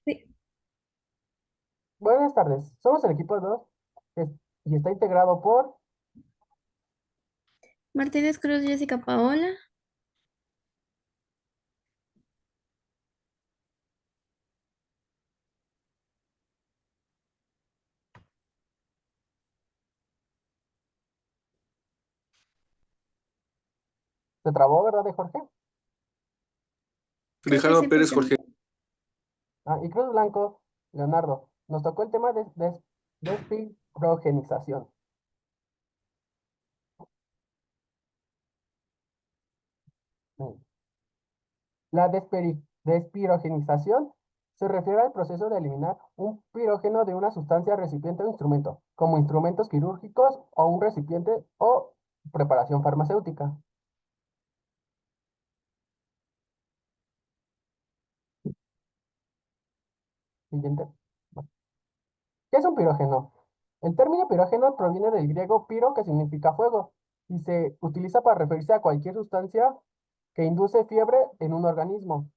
Sí. Buenas tardes, somos el equipo 2 y está integrado por, Martínez Cruz, Jessica Paola. se trabó, ¿verdad, de Jorge? Creo que sí, Grijalva Pérez, porque Jorge. Ah, y Cruz Blanco, Leonardo. Nos tocó el tema de despirogenización. Mm. La despirogenización se refiere al proceso de eliminar un pirógeno de una sustancia, recipiente o instrumento, como instrumentos quirúrgicos o un recipiente o preparación farmacéutica. Siguiente. ¿Qué es un pirógeno? El término pirógeno proviene del griego piro, que significa fuego, y se utiliza para referirse a cualquier sustancia que induce fiebre en un organismo.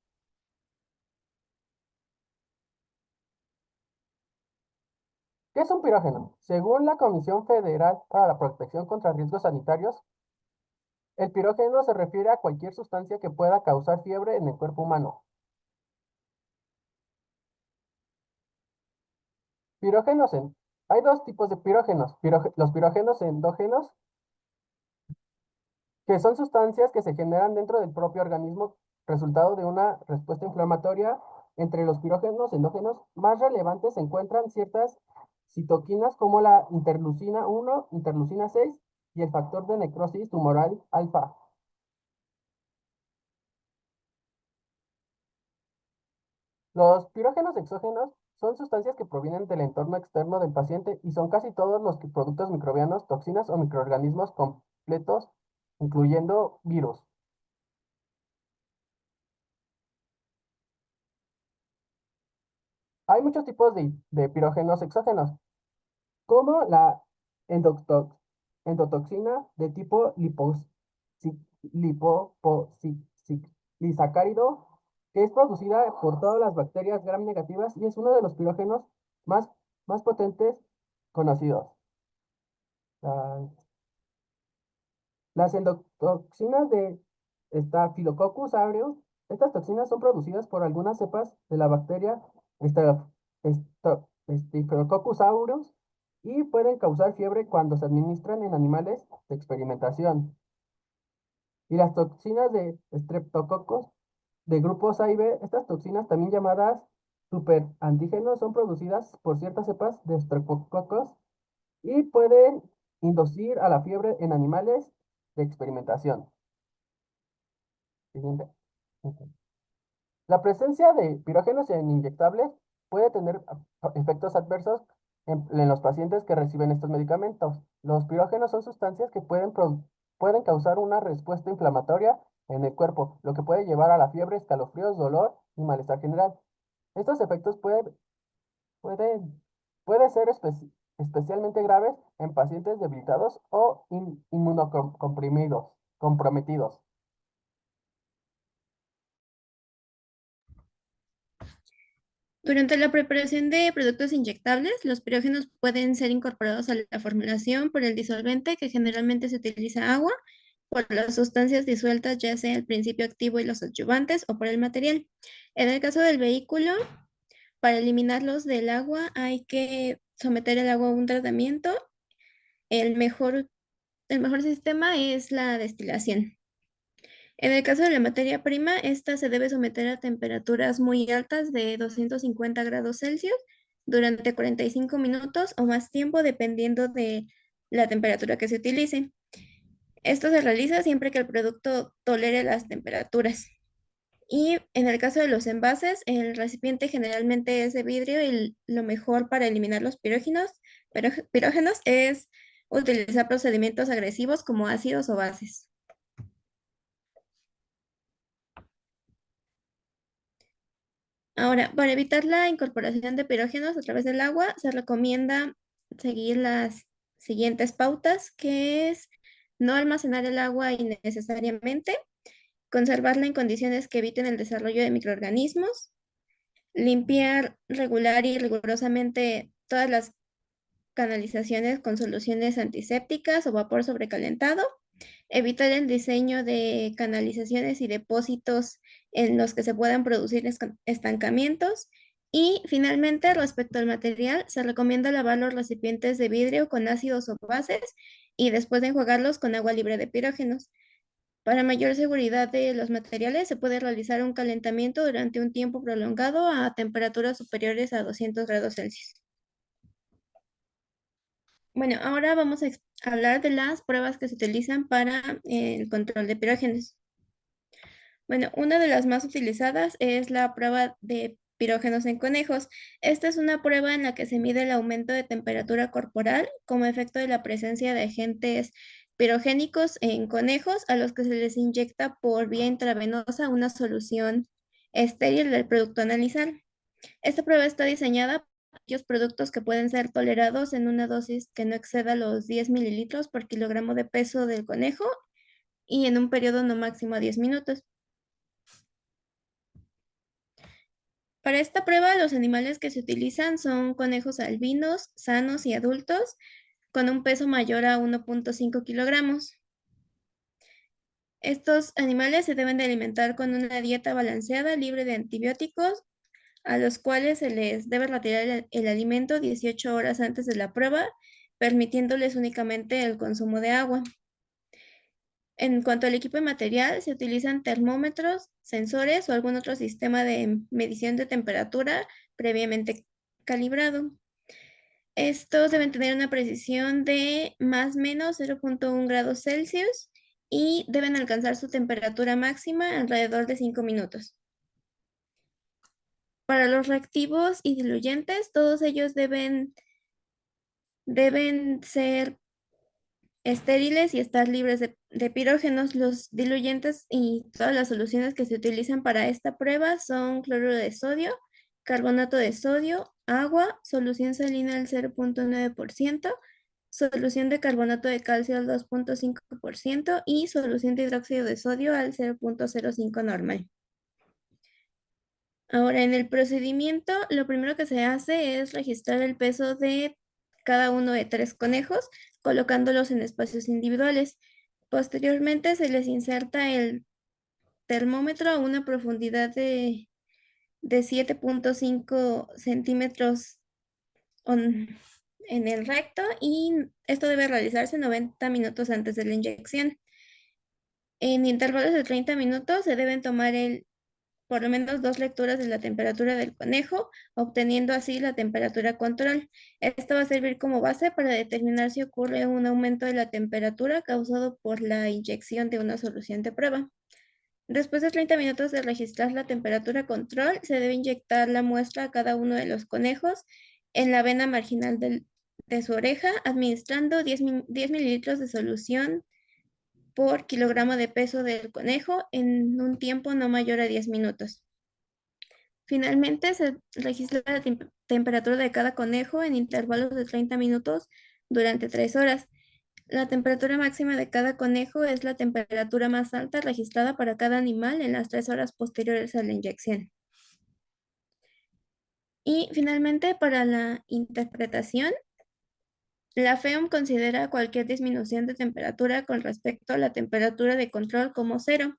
¿Qué es un pirógeno? Según la Comisión Federal para la Protección contra Riesgos Sanitarios, el pirógeno se refiere a cualquier sustancia que pueda causar fiebre en el cuerpo humano. Pirógenos en... Hay dos tipos de pirógenos. Los pirógenos endógenos, que son sustancias que se generan dentro del propio organismo, resultado de una respuesta inflamatoria. Entre los pirógenos endógenos más relevantes se encuentran ciertas citoquinas como la interleucina 1, interleucina 6 y el factor de necrosis tumoral alfa. Los pirógenos exógenos son sustancias que provienen del entorno externo del paciente y son casi todos los productos microbianos, toxinas o microorganismos completos, incluyendo virus. Hay muchos tipos de pirógenos exógenos, como la endotoxina de tipo liposacárido, que es producida por todas las bacterias gram negativas y es uno de los pirógenos más, más potentes conocidos. La- Las endotoxinas de Staphylococcus aureus, estas toxinas son producidas por algunas cepas de la bacteria Staphylococcus aureus y pueden causar fiebre cuando se administran en animales de experimentación. Y las toxinas de Streptococcus de grupos A y B, estas toxinas también llamadas superantígenos son producidas por ciertas cepas de Streptococcus y pueden inducir a la fiebre en animales de experimentación. Siguiente. Ok. La presencia de pirógenos en inyectables puede tener efectos adversos en los pacientes que reciben estos medicamentos. Los pirógenos son sustancias que pueden causar una respuesta inflamatoria en el cuerpo, lo que puede llevar a la fiebre, escalofríos, dolor y malestar general. Estos efectos pueden, puede ser especialmente graves en pacientes debilitados o comprometidos. durante la preparación de productos inyectables, los pirógenos pueden ser incorporados a la formulación por el disolvente, que generalmente se utiliza agua, por las sustancias disueltas, ya sea el principio activo y los adyuvantes, o por el material. En el caso del vehículo, para eliminarlos del agua hay que someter el agua a un tratamiento. El mejor, el mejor sistema es la destilación. En el caso de la materia prima, esta se debe someter a temperaturas muy altas de 250 grados Celsius durante 45 minutos o más tiempo, dependiendo de la temperatura que se utilice. Esto se realiza siempre que el producto tolere las temperaturas. Y en el caso de los envases, el recipiente generalmente es de vidrio y lo mejor para eliminar los pirógenos es utilizar procedimientos agresivos como ácidos o bases. Ahora, para evitar la incorporación de pirógenos a través del agua, se recomienda seguir las siguientes pautas, que es no almacenar el agua innecesariamente, conservarla en condiciones que eviten el desarrollo de microorganismos, limpiar regular y rigurosamente todas las canalizaciones con soluciones antisépticas o vapor sobrecalentado, evitar el diseño de canalizaciones y depósitos en los que se puedan producir estancamientos. Y finalmente, respecto al material, se recomienda lavar los recipientes de vidrio con ácidos o bases y después de enjuagarlos con agua libre de pirógenos. Para mayor seguridad de los materiales, se puede realizar un calentamiento durante un tiempo prolongado a temperaturas superiores a 200 grados Celsius. Bueno, ahora vamos a hablar de las pruebas que se utilizan para el control de pirógenos. Bueno, una de las más utilizadas es la prueba de pirógenos en conejos. Esta es una prueba en la que se mide el aumento de temperatura corporal como efecto de la presencia de agentes pirogénicos en conejos a los que se les inyecta por vía intravenosa una solución estéril del producto a analizar. Esta prueba está diseñada para aquellos productos que pueden ser tolerados en una dosis que no exceda los 10 mililitros por kilogramo de peso del conejo y en un periodo no máximo a 10 minutos. Para esta prueba, los animales que se utilizan son conejos albinos, sanos y adultos, con un peso mayor a 1.5 kilogramos. Estos animales se deben de alimentar con una dieta balanceada, libre de antibióticos, a los cuales se les debe retirar el alimento 18 horas antes de la prueba, permitiéndoles únicamente el consumo de agua. En cuanto al equipo y material, se utilizan termómetros, sensores o algún otro sistema de medición de temperatura previamente calibrado. Estos deben tener una precisión de más o menos 0.1 grados Celsius y deben alcanzar su temperatura máxima alrededor de 5 minutos. Para los reactivos y diluyentes, todos ellos deben ser estériles y estar libres de pirógenos. Los diluyentes y todas las soluciones que se utilizan para esta prueba son cloruro de sodio, carbonato de sodio, agua, solución salina al 0.9%, solución de carbonato de calcio al 2.5% y solución de hidróxido de sodio al 0.05 normal. Ahora, en el procedimiento, lo primero que se hace es registrar el peso de cada uno de 3 conejos, colocándolos en espacios individuales. Posteriormente, se les inserta el termómetro a una profundidad de 7.5 centímetros en el recto y esto debe realizarse 90 minutos antes de la inyección. En intervalos de 30 minutos se deben tomar por lo menos 2 lecturas de la temperatura del conejo, obteniendo así la temperatura control. Esto va a servir como base para determinar si ocurre un aumento de la temperatura causado por la inyección de una solución de prueba. Después de 30 minutos de registrar la temperatura control, se debe inyectar la muestra a cada uno de los conejos en la vena marginal de su oreja, administrando 10 mililitros de solución por kilogramo de peso del conejo en un tiempo no mayor a 10 minutos. Finalmente, se registra la temperatura de cada conejo en intervalos de 30 minutos durante 3 horas. La temperatura máxima de cada conejo es la temperatura más alta registrada para cada animal en las 3 horas posteriores a la inyección. Y finalmente, para la interpretación, la FEOM considera cualquier disminución de temperatura con respecto a la temperatura de control como cero.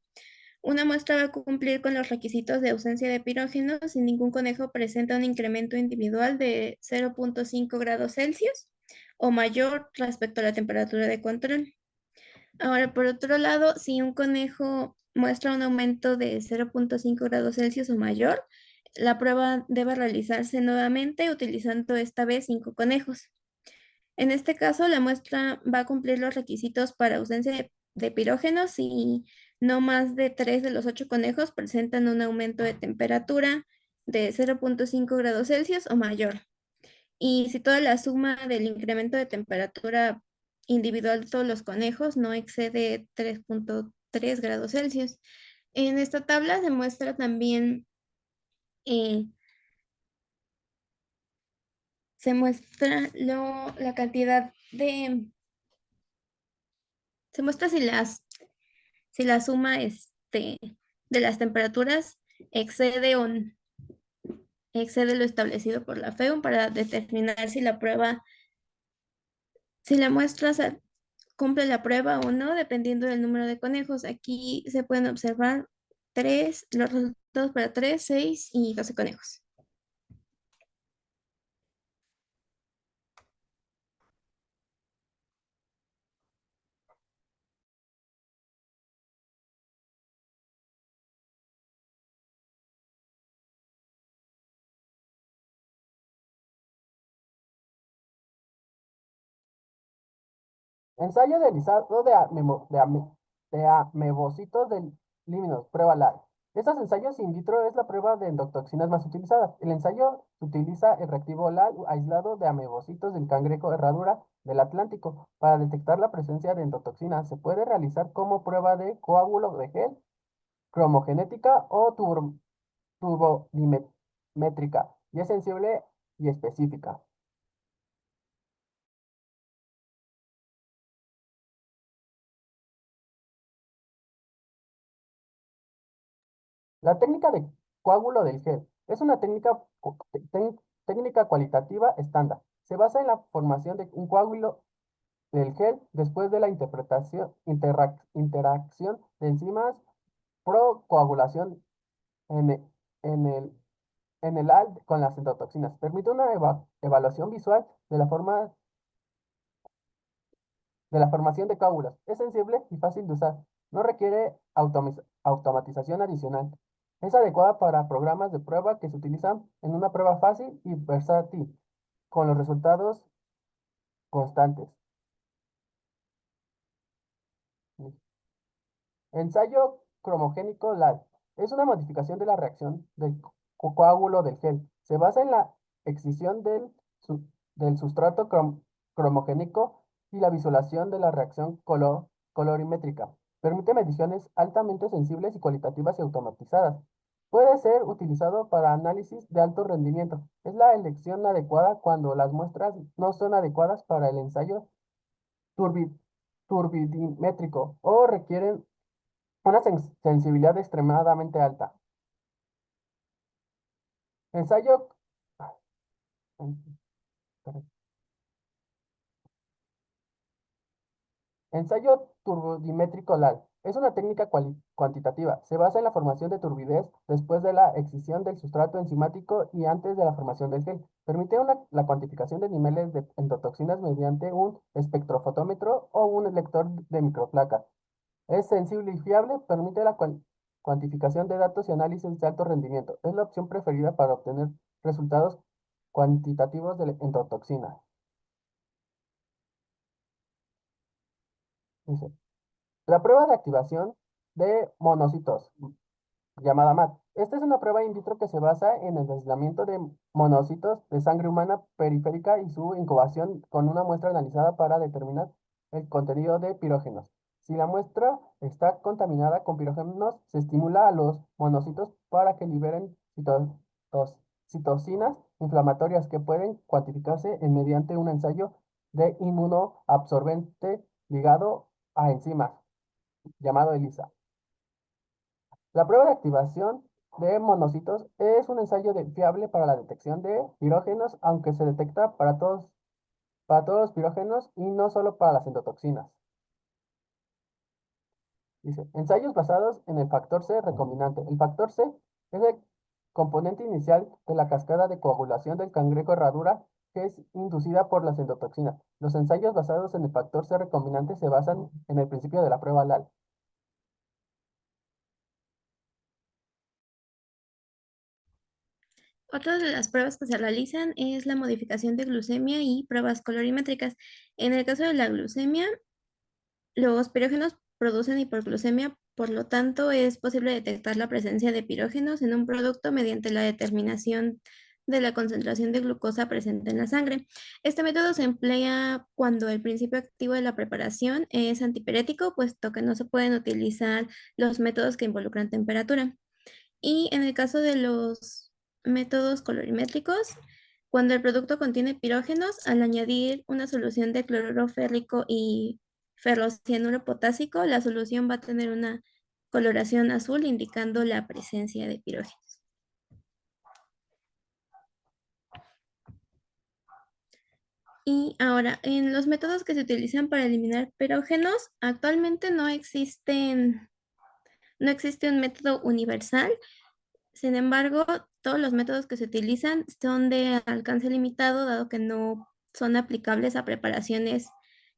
Una muestra va a cumplir con los requisitos de ausencia de pirógenos si ningún conejo presenta un incremento individual de 0.5 grados Celsius o mayor respecto a la temperatura de control. Ahora, por otro lado, si un conejo muestra un aumento de 0.5 grados Celsius o mayor, la prueba debe realizarse nuevamente utilizando esta vez 5 conejos. En este caso, la muestra va a cumplir los requisitos para ausencia de pirógenos y no más de 3 de los 8 conejos presentan un aumento de temperatura de 0.5 grados Celsius o mayor. Y si toda la suma del incremento de temperatura individual de todos los conejos no excede 3.3 grados Celsius. En esta tabla se muestra también, eh, la cantidad se muestra si la suma de las temperaturas excede excede lo establecido por la FEUM para determinar si la muestra cumple la prueba o no, dependiendo del número de conejos. Aquí se pueden observar los resultados para 3, 6 y 12 conejos. Ensayo de lisado de amebocitos de líminos, prueba LAR. Estos ensayos in vitro es la prueba de endotoxinas más utilizada. El ensayo utiliza el reactivo LAR aislado de amebocitos del cangrejo herradura del Atlántico para detectar la presencia de endotoxinas. Se puede realizar como prueba de coágulo de gel, cromogenética o turbodimétrica y es sensible y específica. La técnica de coágulo del gel es una técnica cualitativa estándar. Se basa en la formación de un coágulo del gel después de la interacción de enzimas procoagulación en el, en el, en el ALD con las endotoxinas. Permite una evaluación visual de la formación de coágulos. Es sensible y fácil de usar. No requiere automatización adicional. Es adecuada para programas de prueba que se utilizan en una prueba fácil y versátil, con los resultados constantes. Ensayo cromogénico LAL. Es una modificación de la reacción del coágulo del gel. Se basa en la excisión del sustrato cromogénico y la visualización de la reacción colorimétrica. Permite mediciones altamente sensibles y cualitativas y automatizadas. Puede ser utilizado para análisis de alto rendimiento. Es la elección adecuada cuando las muestras no son adecuadas para el ensayo turbi- turbidimétrico o requieren una sensibilidad extremadamente alta. Ensayo, ensayo turbodimétrico LAL. Es una técnica cuantitativa. Se basa en la formación de turbidez después de la excisión del sustrato enzimático y antes de la formación del gel. Permite la cuantificación de niveles de endotoxinas mediante un espectrofotómetro o un lector de microplaca. Es sensible y fiable, permite la cuantificación de datos y análisis de alto rendimiento. Es la opción preferida para obtener resultados cuantitativos de endotoxina. Dice, la prueba de activación de monocitos, llamada MAT. Esta es una prueba in vitro que se basa en el aislamiento de monocitos de sangre humana periférica y su incubación con una muestra analizada para determinar el contenido de pirógenos. Si la muestra está contaminada con pirógenos, se estimula a los monocitos para que liberen citocinas inflamatorias que pueden cuantificarse mediante un ensayo de inmunoabsorbente ligado a enzimas, llamado ELISA. La prueba de activación de monocitos es un ensayo fiable para la detección de pirógenos, aunque se detecta para todos los pirógenos y no solo para las endotoxinas. Dice, ensayos basados en el factor C recombinante. El factor C es el componente inicial de la cascada de coagulación del cangrejo herradura que es inducida por las endotoxinas. Los ensayos basados en el factor C recombinante se basan en el principio de la prueba LAL. Otra de las pruebas que se realizan es la modificación de glucemia y pruebas colorimétricas. En el caso de la glucemia, los pirógenos producen hiperglucemia, por lo tanto, es posible detectar la presencia de pirógenos en un producto mediante la determinación de la concentración de glucosa presente en la sangre. Este método se emplea cuando el principio activo de la preparación es antipirético, puesto que no se pueden utilizar los métodos que involucran temperatura. Y en el caso de los métodos colorimétricos, cuando el producto contiene pirógenos, al añadir una solución de cloruro férrico y ferrocianuro potásico, la solución va a tener una coloración azul indicando la presencia de pirógenos. Y ahora, en los métodos que se utilizan para eliminar patógenos, actualmente no existe un método universal. Sin embargo, todos los métodos que se utilizan son de alcance limitado, dado que no son aplicables a preparaciones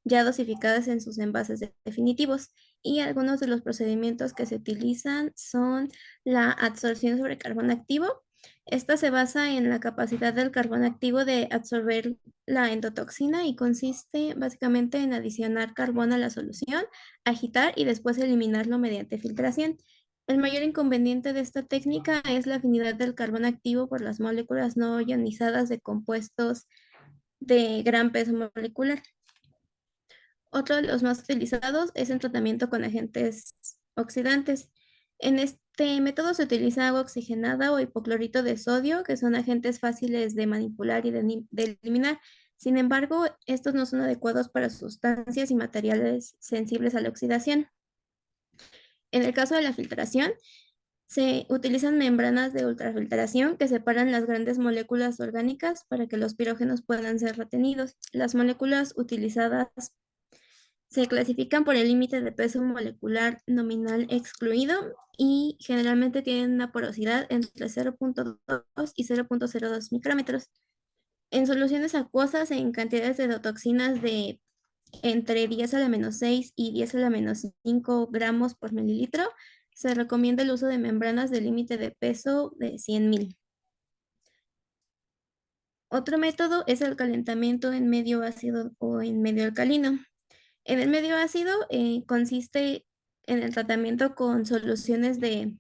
ya dosificadas en sus envases definitivos. Y algunos de los procedimientos que se utilizan son la adsorción sobre carbón activo. Esta se basa en la capacidad del carbón activo de absorber la endotoxina y consiste básicamente en adicionar carbón a la solución, agitar y después eliminarlo mediante filtración. El mayor inconveniente de esta técnica es la afinidad del carbón activo por las moléculas no ionizadas de compuestos de gran peso molecular. Otro de los más utilizados es el tratamiento con agentes oxidantes. En este método se utiliza agua oxigenada o hipoclorito de sodio, que son agentes fáciles de manipular y de eliminar. Sin embargo, estos no son adecuados para sustancias y materiales sensibles a la oxidación. En el caso de la filtración, se utilizan membranas de ultrafiltración que separan las grandes moléculas orgánicas para que los pirógenos puedan ser retenidos. Las moléculas utilizadas se clasifican por el límite de peso molecular nominal excluido y generalmente tienen una porosidad entre 0,2 y 0,02 micrómetros. En soluciones acuosas en cantidades de toxinas de entre 10 a la menos 6 y 10 a la menos 5 gramos por mililitro, se recomienda el uso de membranas de límite de peso de 100.000. Otro método es el calentamiento en medio ácido o en medio alcalino. En el medio ácido consiste en el tratamiento con soluciones de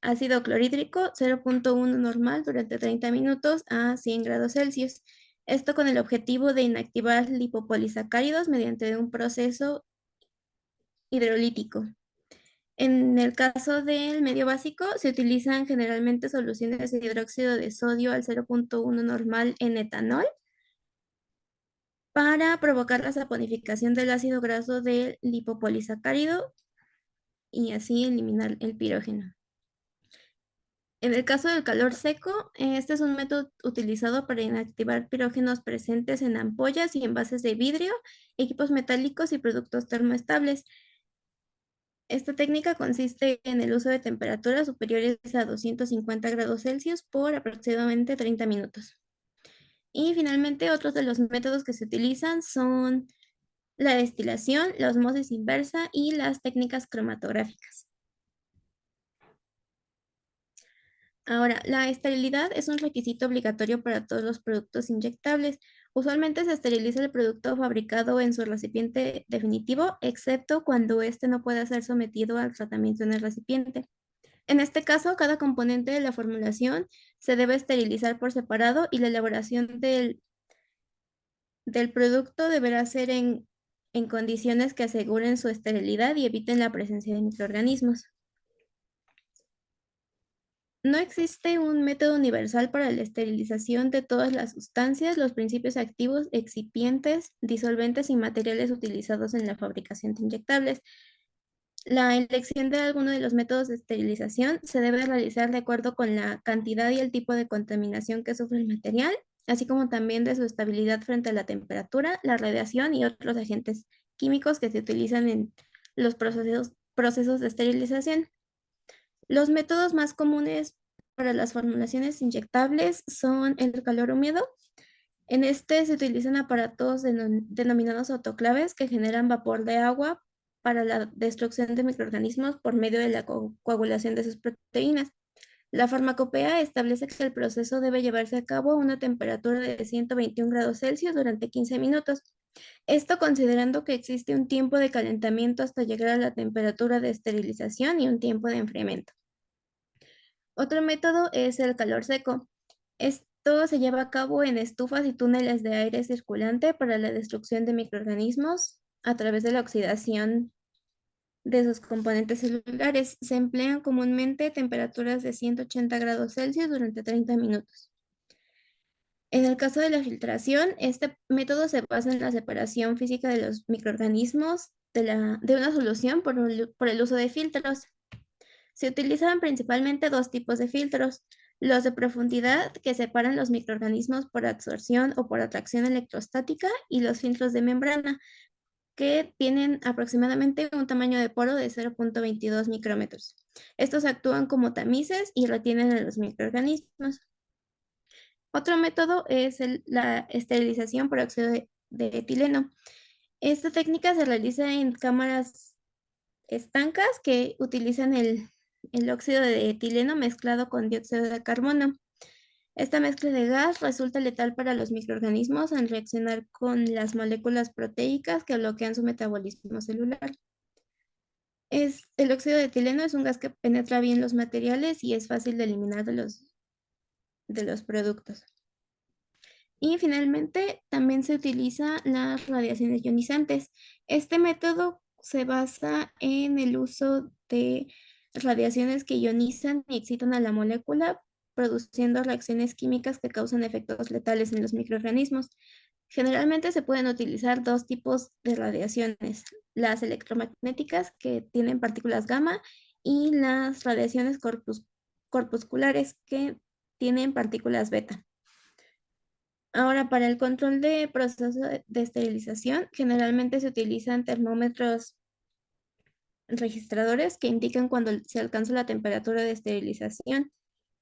ácido clorhídrico 0,1 normal durante 30 minutos a 100 grados Celsius. Esto con el objetivo de inactivar lipopolisacáridos mediante un proceso hidrolítico. En el caso del medio básico, se utilizan generalmente soluciones de hidróxido de sodio al 0,1 normal en etanol para provocar la saponificación del ácido graso del lipopolisacárido y así eliminar el pirógeno. En el caso del calor seco, este es un método utilizado para inactivar pirógenos presentes en ampollas y envases de vidrio, equipos metálicos y productos termoestables. Esta técnica consiste en el uso de temperaturas superiores a 250 grados Celsius por aproximadamente 30 minutos. Y finalmente, otros de los métodos que se utilizan son la destilación, la osmosis inversa y las técnicas cromatográficas. Ahora, la esterilidad es un requisito obligatorio para todos los productos inyectables. Usualmente se esteriliza el producto fabricado en su recipiente definitivo, excepto cuando éste no pueda ser sometido al tratamiento en el recipiente. En este caso, cada componente de la formulación se debe esterilizar por separado y la elaboración del producto deberá ser en condiciones que aseguren su esterilidad y eviten la presencia de microorganismos. No existe un método universal para la esterilización de todas las sustancias, los principios activos, excipientes, disolventes y materiales utilizados en la fabricación de inyectables. La elección de alguno de los métodos de esterilización se debe realizar de acuerdo con la cantidad y el tipo de contaminación que sufre el material, así como también de su estabilidad frente a la temperatura, la radiación y otros agentes químicos que se utilizan en los procesos de esterilización. Los métodos más comunes para las formulaciones inyectables son el calor húmedo. En este se utilizan aparatos denominados autoclaves que generan vapor de agua para la destrucción de microorganismos por medio de la coagulación de sus proteínas. La farmacopea establece que el proceso debe llevarse a cabo a una temperatura de 121 grados Celsius durante 15 minutos. Esto considerando que existe un tiempo de calentamiento hasta llegar a la temperatura de esterilización y un tiempo de enfriamiento. Otro método es el calor seco. Esto se lleva a cabo en estufas y túneles de aire circulante para la destrucción de microorganismos a través de la oxidación de sus componentes celulares. Se emplean comúnmente temperaturas de 180 grados Celsius durante 30 minutos. En el caso de la filtración, este método se basa en la separación física de los microorganismos de una solución por el uso de filtros. Se utilizan principalmente dos tipos de filtros, Los de profundidad, que separan los microorganismos por absorción o por atracción electrostática, y los filtros de membrana, que tienen aproximadamente un tamaño de poro de 0,22 micrómetros. Estos actúan como tamices y retienen a los microorganismos. Otro método es la esterilización por óxido de etileno. Esta técnica se realiza en cámaras estancas que utilizan el óxido de etileno mezclado con dióxido de carbono. Esta mezcla de gas resulta letal para los microorganismos al reaccionar con las moléculas proteicas que bloquean su metabolismo celular. El óxido de etileno es un gas que penetra bien los materiales y es fácil de eliminar de los productos. Y finalmente, también se utiliza las radiaciones ionizantes. Este método se basa en el uso de radiaciones que ionizan y excitan a la molécula, produciendo reacciones químicas que causan efectos letales en los microorganismos. Generalmente se pueden utilizar dos tipos de radiaciones: las electromagnéticas, que tienen partículas gamma, y las radiaciones corpusculares, que tienen partículas beta. Ahora, para el control de proceso de esterilización, generalmente se utilizan termómetros registradores que indican cuando se alcanza la temperatura de esterilización.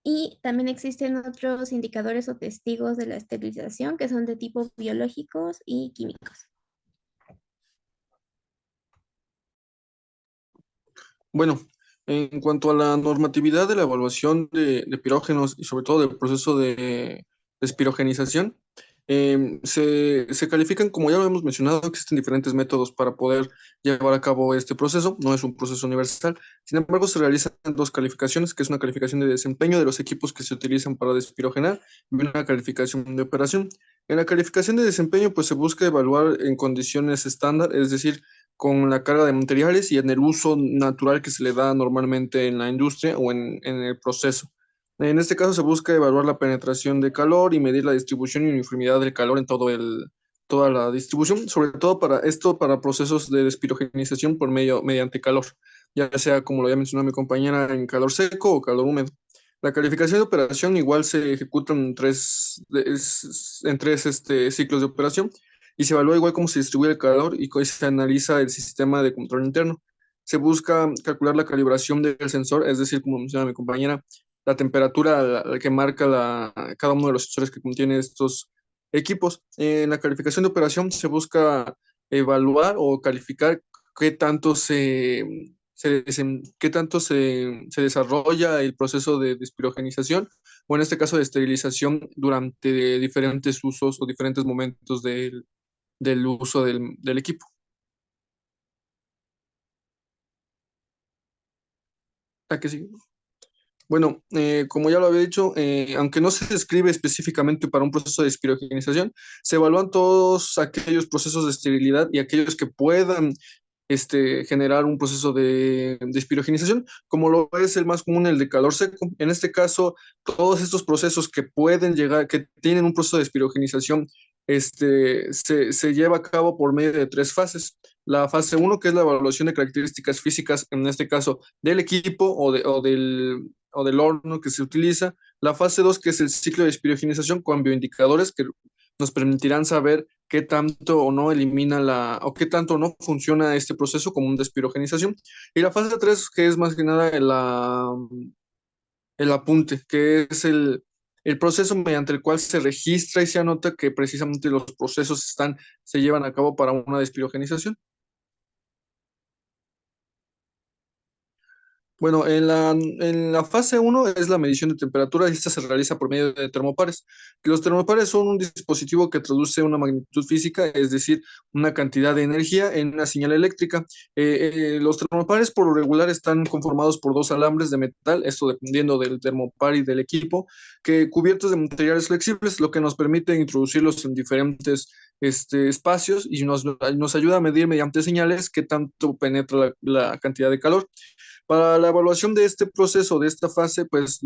Y también existen otros indicadores o testigos de la esterilización que son de tipo biológicos y químicos. Bueno, en cuanto a la normatividad de la evaluación de pirógenos y sobre todo del proceso de despirogenización, se califican, como ya lo hemos mencionado, existen diferentes métodos para poder llevar a cabo este proceso. No es un proceso universal. Sin embargo, se realizan dos calificaciones, que es una calificación de desempeño de los equipos que se utilizan para despirogenar y una calificación de operación. En la calificación de desempeño, pues se busca evaluar en condiciones estándar, es decir, con la carga de materiales y en el uso natural que se le da normalmente en la industria o en el proceso. En este caso se busca evaluar la penetración de calor y medir la distribución y uniformidad del calor en toda la distribución, sobre todo para esto, para procesos de despirogenización mediante calor, ya sea, como lo había mencionado mi compañera, en calor seco o calor húmedo. La calificación de operación igual se ejecuta en tres ciclos de operación y se evalúa igual cómo se distribuye el calor y se analiza el sistema de control interno. Se busca calcular la calibración del sensor, es decir, como menciona mi compañera, la temperatura a la que marca cada uno de los sensores que contiene estos equipos. En la calificación de operación se busca evaluar o calificar qué tanto se desarrolla el proceso de despirogenización o en este caso de esterilización durante diferentes usos o diferentes momentos del uso del equipo. ¿A que sí? Bueno, como ya lo había dicho, aunque no se describe específicamente para un proceso de despirogenización, se evalúan todos aquellos procesos de esterilidad y aquellos que puedan generar un proceso de despirogenización, como lo es el más común, el de calor seco. En este caso, todos estos procesos que pueden llegar, que tienen un proceso de despirogenización, se lleva a cabo por medio de tres fases. La fase uno, que es la evaluación de características físicas, en este caso, del equipo o del horno que se utiliza. La fase 2, que es el ciclo de despirogenización con bioindicadores que nos permitirán saber qué tanto o no o qué tanto o no funciona este proceso como un despirogenización. Y la fase 3, que es más que nada el apunte, que es el proceso mediante el cual se registra y se anota que precisamente los procesos se llevan a cabo para una despirogenización. Bueno, en la fase uno es la medición de temperatura y esta se realiza por medio de termopares. Los termopares son un dispositivo que traduce una magnitud física, es decir, una cantidad de energía en una señal eléctrica. Los termopares por lo regular están conformados por dos alambres de metal, esto dependiendo del termopar y del equipo, que cubiertos de materiales flexibles, lo que nos permite introducirlos en diferentes espacios y nos ayuda a medir mediante señales qué tanto penetra la cantidad de calor. Para la evaluación de este proceso, de esta fase, pues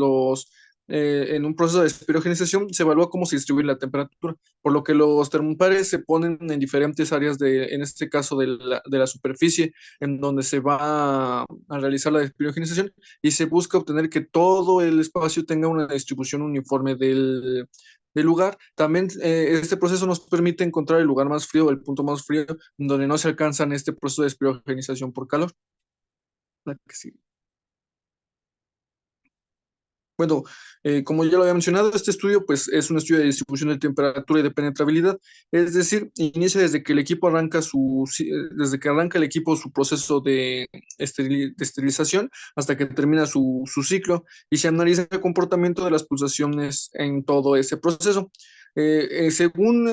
en un proceso de espirogenización se evalúa cómo se distribuye la temperatura, por lo que los termopares se ponen en diferentes áreas en este caso de la superficie en donde se va a realizar la espirogenización y se busca obtener que todo el espacio tenga una distribución uniforme del lugar. También este proceso nos permite encontrar el lugar más frío, el punto más frío, donde no se alcanza en este proceso de espirogenización por calor. La que sigue. Bueno, como ya lo había mencionado, este estudio pues, es un estudio de distribución de temperatura y de penetrabilidad, es decir, inicia desde que el equipo arranca desde que arranca el equipo su proceso de esterilización hasta que termina su ciclo y se analiza el comportamiento de las pulsaciones en todo ese proceso. Según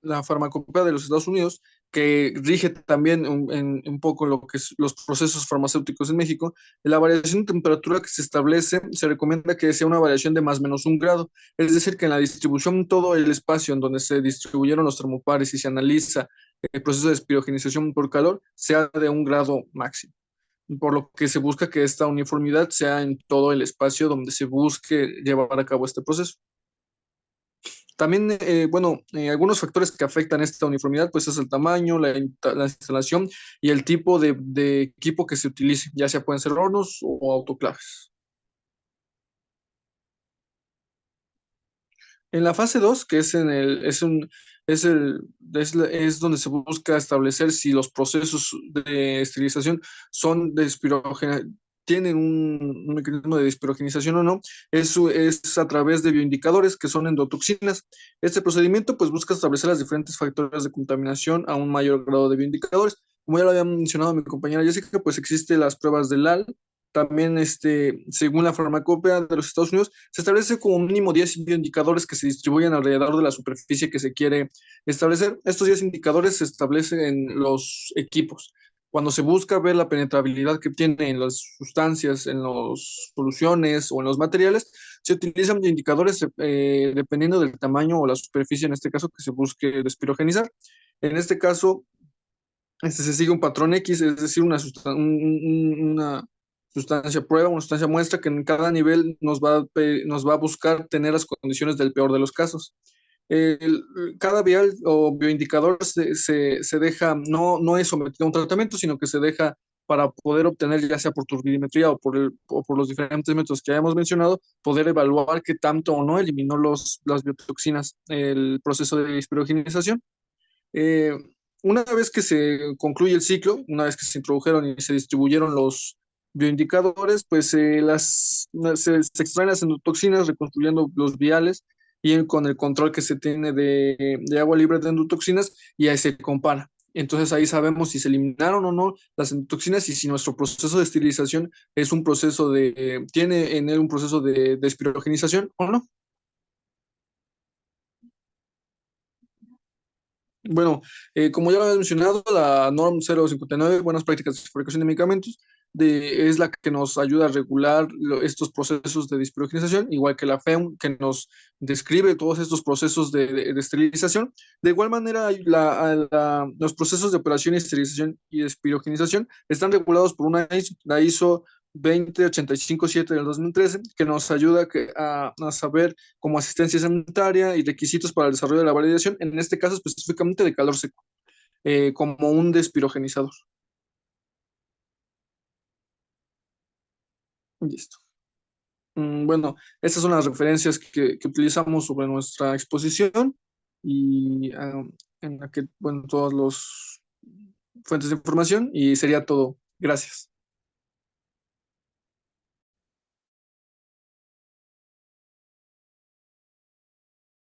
la farmacopea de los Estados Unidos, que rige también un poco lo que es los procesos farmacéuticos en México, la variación de temperatura que se establece se recomienda que sea una variación de más o menos 1 grado, es decir, que en la distribución en todo el espacio en donde se distribuyeron los termopares y se analiza el proceso de espirogenización por calor sea de 1 grado máximo, por lo que se busca que esta uniformidad sea en todo el espacio donde se busque llevar a cabo este proceso. También, bueno, algunos factores que afectan esta uniformidad, pues es el tamaño, la instalación y el tipo de equipo que se utilice, ya sea pueden ser hornos o autoclaves. En la fase 2 que es en el, es un, es donde se busca establecer si los procesos de esterilización son de tienen un mecanismo de despirogenización o no, eso es a través de bioindicadores que son endotoxinas. Este procedimiento pues busca establecer los diferentes factores de contaminación a un mayor grado de bioindicadores. Como ya lo había mencionado mi compañera Jessica, pues existen las pruebas del LAL, también, según la farmacopea de los Estados Unidos, se establece como mínimo 10 bioindicadores que se distribuyen alrededor de la superficie que se quiere establecer. Estos 10 indicadores se establecen en los equipos. Cuando se busca ver la penetrabilidad que tiene en las sustancias, en las soluciones o en los materiales, se utilizan indicadores dependiendo del tamaño o la superficie, en este caso, que se busque despirogenizar. En este caso, se sigue un patrón X, es decir, una sustancia prueba, una sustancia muestra que en cada nivel nos va a buscar tener las condiciones del peor de los casos. El- Cada vial o bioindicador se deja, no es sometido a un tratamiento, sino que se deja para poder obtener, ya sea por turbidimetría o por los diferentes métodos que hayamos mencionado, poder evaluar qué tanto o no eliminó las biotoxinas el proceso de espirogenización. Eh, una vez que se concluye el ciclo, una vez que se introdujeron y se distribuyeron los bioindicadores, pues se extraen las endotoxinas reconstruyendo los viales y con el control que se tiene de agua libre de endotoxinas y ahí se compara. Entonces ahí sabemos si se eliminaron o no las endotoxinas y si nuestro proceso de esterilización es un proceso tiene en él un proceso de espirogenización o no. Bueno, como ya lo había mencionado, la NORM 059, Buenas Prácticas de Fabricación de Medicamentos, es la que nos ayuda a regular estos procesos de despirogenización, igual que la FEM, que nos describe todos estos procesos de esterilización. De igual manera, los procesos de operación y esterilización y despirogenización están regulados por la ISO 20857 del 2013, que nos ayuda a saber como asistencia sanitaria y requisitos para el desarrollo de la validación, en este caso específicamente de calor seco, como un despirogenizador. Listo. Bueno, estas son las referencias que utilizamos sobre nuestra exposición y en la que, bueno, todas las fuentes de información y sería todo. Gracias.